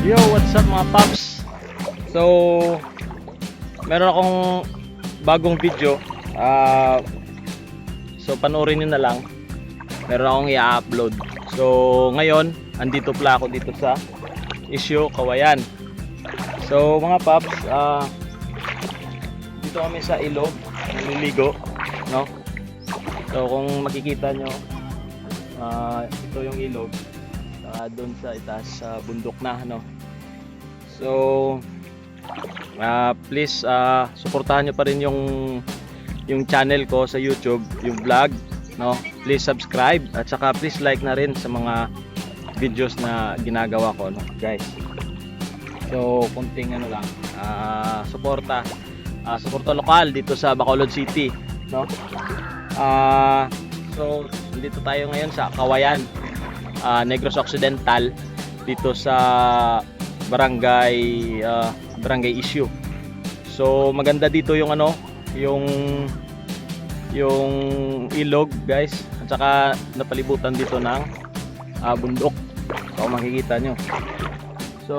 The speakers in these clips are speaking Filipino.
Yo, what's up mga paps? So, meron akong bagong video. So panoorin nyo na lang. Meron akong i-upload. So, ngayon, andito pala ako dito sa Issue Kawayan. So, mga paps, dito kami sa ilog, naliligo, no? So, kung makikita nyo, ito yung ilog. Doon sa itaas sa bundok na, no? So please suportahan nyo pa rin yung channel ko sa YouTube, yung vlog, no? Please subscribe at saka please like na rin sa mga videos na ginagawa ko, no, guys. So kunting ano lang, suporta lokal dito sa Bacolod City, no? So dito tayo ngayon sa Kawayan, Negros Occidental, dito sa barangay Issue. So maganda dito yung ano, yung ilog, guys, at saka napalibutan dito ng bundok. So makikita nyo. So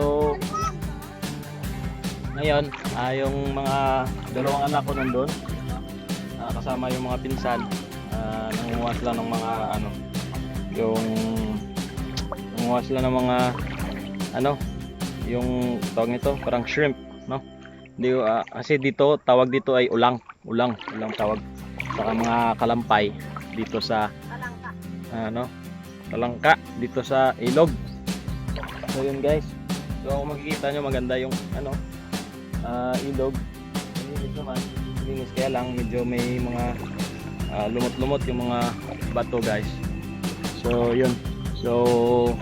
ngayon, yung mga dalawang anak ko nandun, kasama yung mga pinsan, nangunguha sila ng mga ano, nangunguha sila ng mga ano, yung tawag nito parang shrimp, no? Hindi, kasi dito tawag dito ay ulang tawag, saka mga kalampay dito sa talangka dito sa ilog. So yun, guys. So kung makikita nyo, maganda yung ano, ilog. Malinis naman, linis, kaya lang medyo may mga lumot-lumot yung mga bato, guys. So yun. So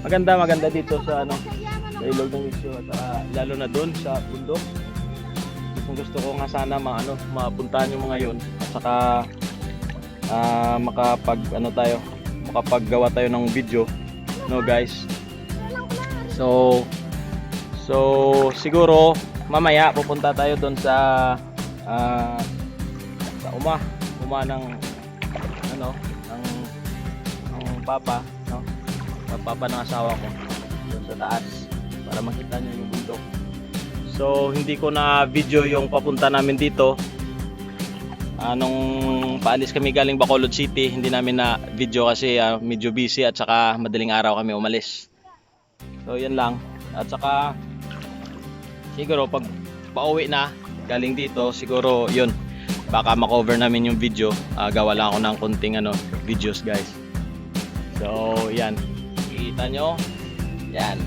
maganda dito sa ano, sa ilog ng Issue, at lalo na doon sa bundok. Gusto ko nga sana mapuntahan yung mga yun, at saka makapaggawa tayo ng video, no, guys. So siguro mamaya pupunta tayo doon sa uma ng ano, ng papa, no? Papa ng asawa ko doon sa taas, para makita nyo yung bundok. So hindi ko na video yung papunta namin dito. Nung paalis kami galing Bacolod City, hindi namin na video kasi medyo busy at saka madaling araw kami umalis. So yan lang. At saka siguro pag pauwi na galing dito, siguro yun, baka makover namin yung video. Gawa lang ako ng konting videos, guys. So yan, kita nyo yan,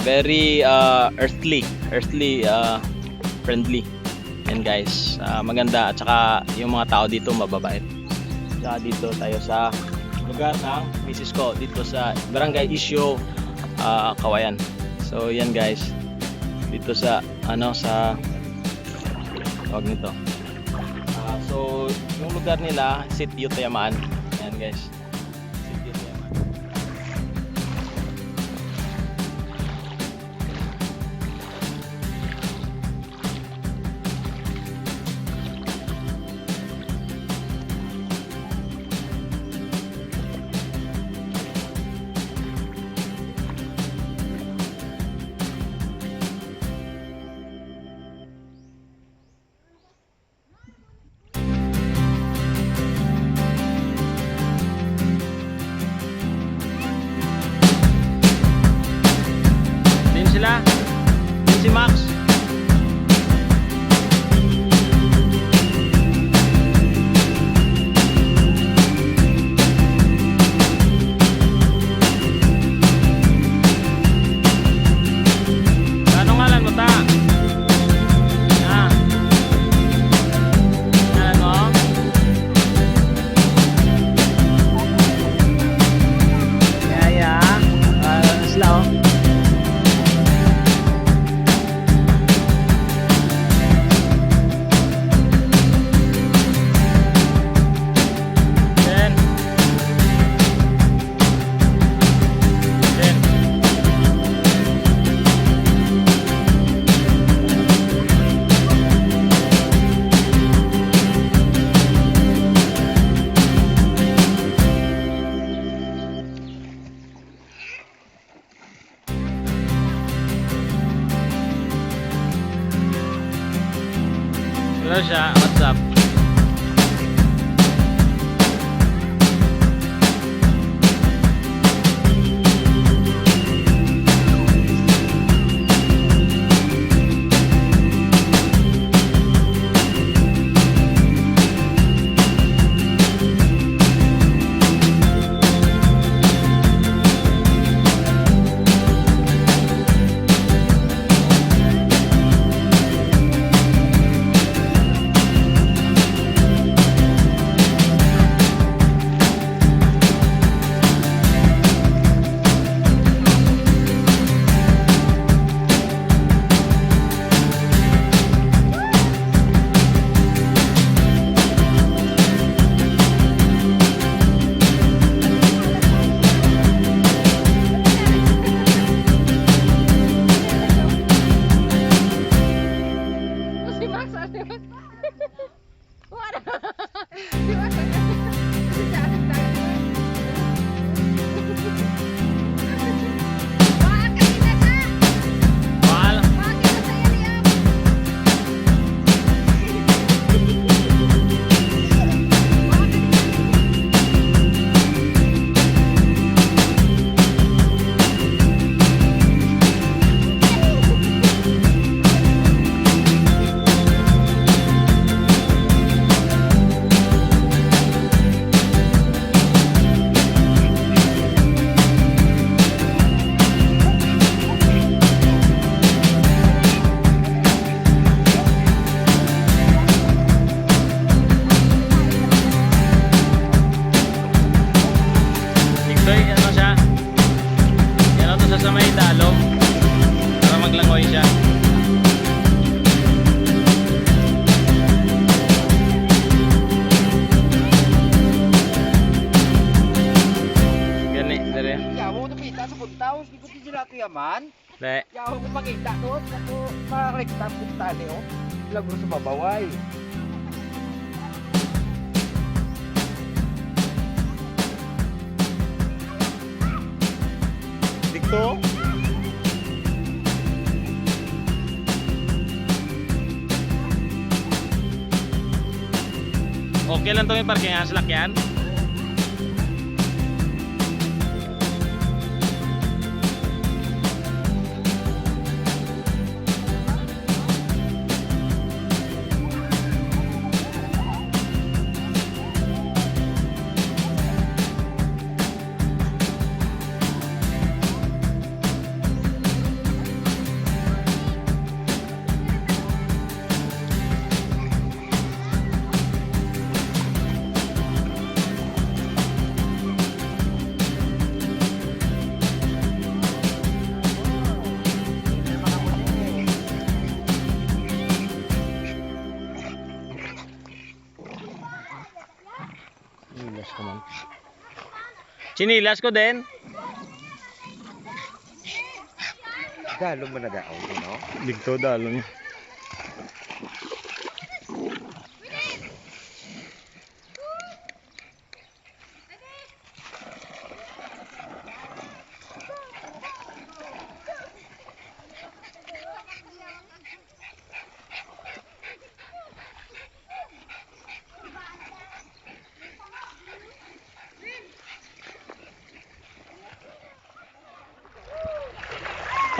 very earthly friendly, and guys, maganda, at saka yung mga tao dito mababait. Saka dito tayo sa lugar ng misis ko, dito sa Barangay Issue, Kawayan. So yan, guys, dito sa sa tawag nito, so yung lugar nila, Sitio Tayamaan. Yan, guys, Sitio Tayamaan. Sila, si Max. Ano ngalan mo, ta? Ngalan mo? Sila, oh. Hello siya, what's up? Yaman, Dek. ya ako makita doon, ako makakita punta niyo. Lago sa babaway. Dito. Okay lang to yung parkingan sa lakyan. Chinilas ko man. Chinilas ko din. Dalo mo na daw, no? Dito dalon.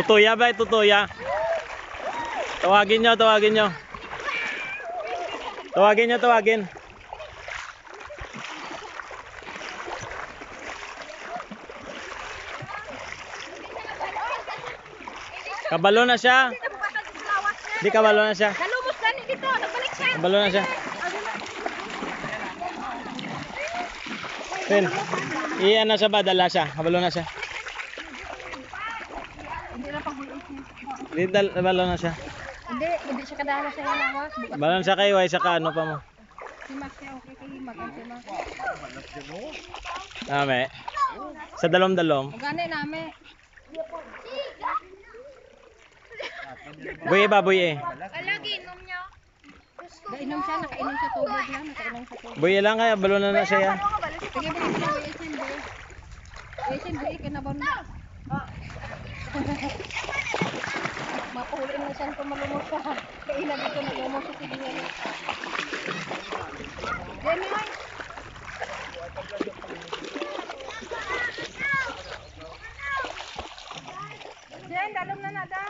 Tutuya ba? Tutuya. Tawagin nyo, tawagin nyo. Tawagin nyo, tawagin. Kabalo na siya. Di kabalo na siya. Nalumos na ni dito, nagbalik siya. Kabalo na siya. Sen, iyan na siya ba? Dala siya. Kabalo na siya. Di kabalo na siya. Hindi siya kadala sa lawas. Balon siya kayo ay saka ano pa mo. Si Max siya okay kay Max, si Max. Name. Sa dalom-dalom. O gani nami. Buye ba buye? Alagi inom niya. Nainom siya, nakainom sa tubig lang, nakainom sa tubig. Buye lang kaya balon na siya yan. Sige ba ito, isin boy. Isin boy, kinabon na. Mapuli na siya kung malumos ka. Kailan dito nalumos sa sige niya. Yan yun. Diyan, dalom na nada.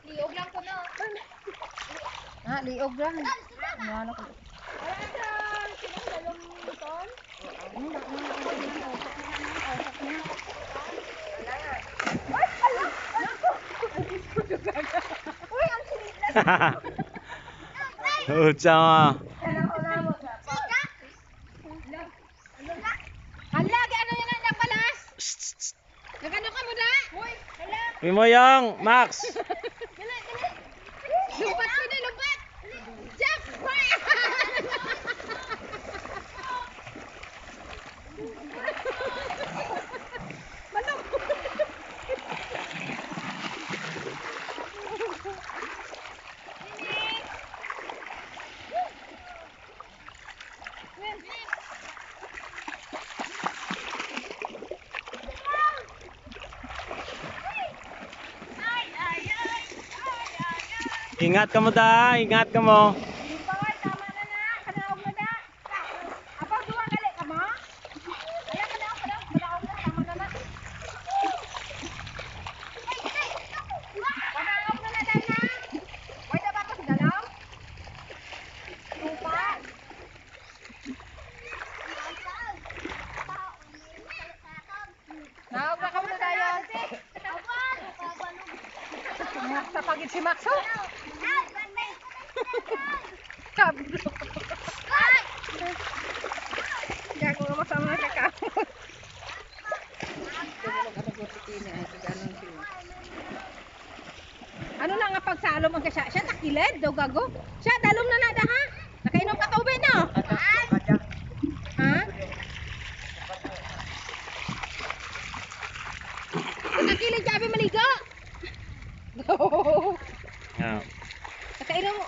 Liog lang ko no. Liog lang. Ano ko. Sino dalom ton? Uca. Hala, ano yan ang nagbalas? Nagano ka mo da? Uy, hala. Pimoyong, Max. Lumpat ko na, lumpat. Jack, Ingat ka mo da, ingat ka mo. Bawal, tama na na. Kanaog na da. Apa, duwa gali ka mo? Ayan, kanaog na. Kanaog na, tama na na. Kanaog na na, dahil na. Why na ba ito si Dalaw? Lupa. Naog na ka mo na dayon. Sa pagit si Maxo. Kablo. Gago nga masama na siya ka. Ano na nga pagsalom ang kasya? Siya takilid daw gago. Siya dalom na nada ha. Nakainom ka tubig no? Ha? Nakilid ka abi maligo. Yeah. Nakainom mo.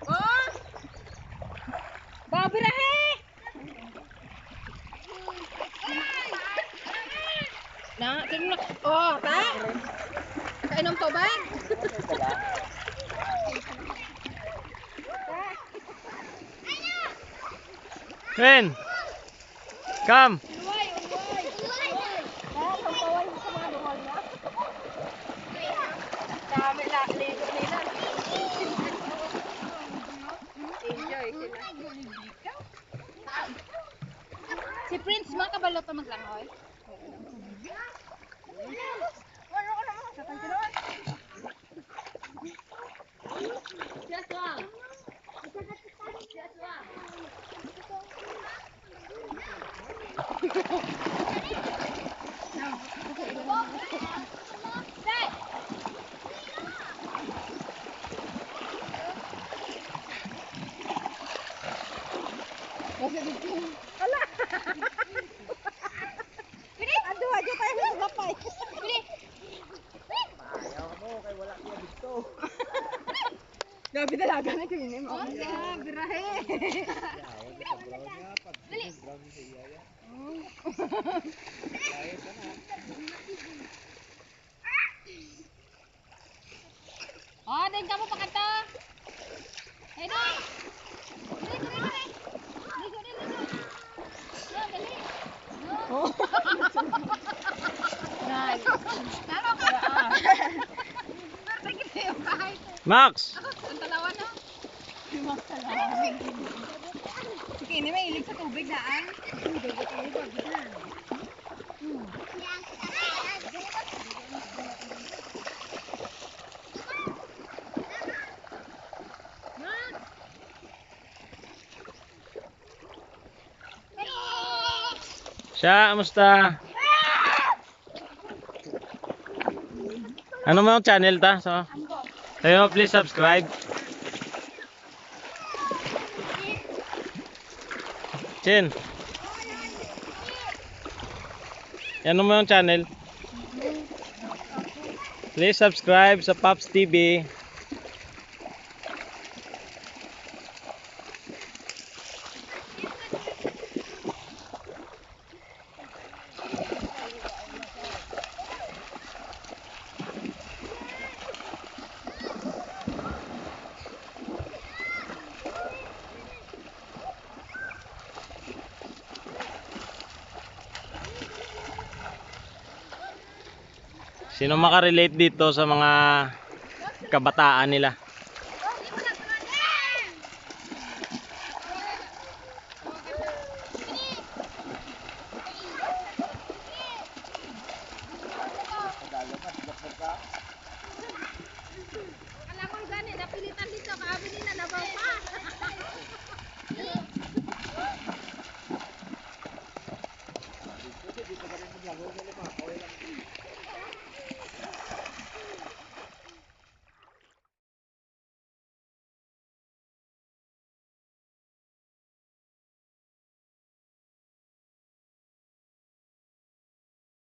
Oh! Babirahe! Na, tingnan na. Oh, ta? Kainom to ba? Ken, come. Uway, uway. Ah, pampaway mo sa mga duhol niya. Dami lang, ligo nila. Enjoy sila. Si Prince, mga kabalot na maglangoy. Ala! Ando aja tayo sa lapay. Gabi dalaga na kayo ni mo. Yeah, birahe. Oh, din kamu pakata. Hey, dai. Dali. Ligo, ligo. Oh, dali. Oh. Nay. Taro ka. Sige, tayo kahit. Max. Ang talawan no? Yung talawan. Sige, ini may ilig sa tubig daan. Hindi ko tayo bagitan. Siya, kamusta? Ano mo yung channel ta? So, tayo please subscribe. Chin. Ano mo yung channel? Please subscribe sa Pops TV. Sino makarelate dito sa mga kabataan nila?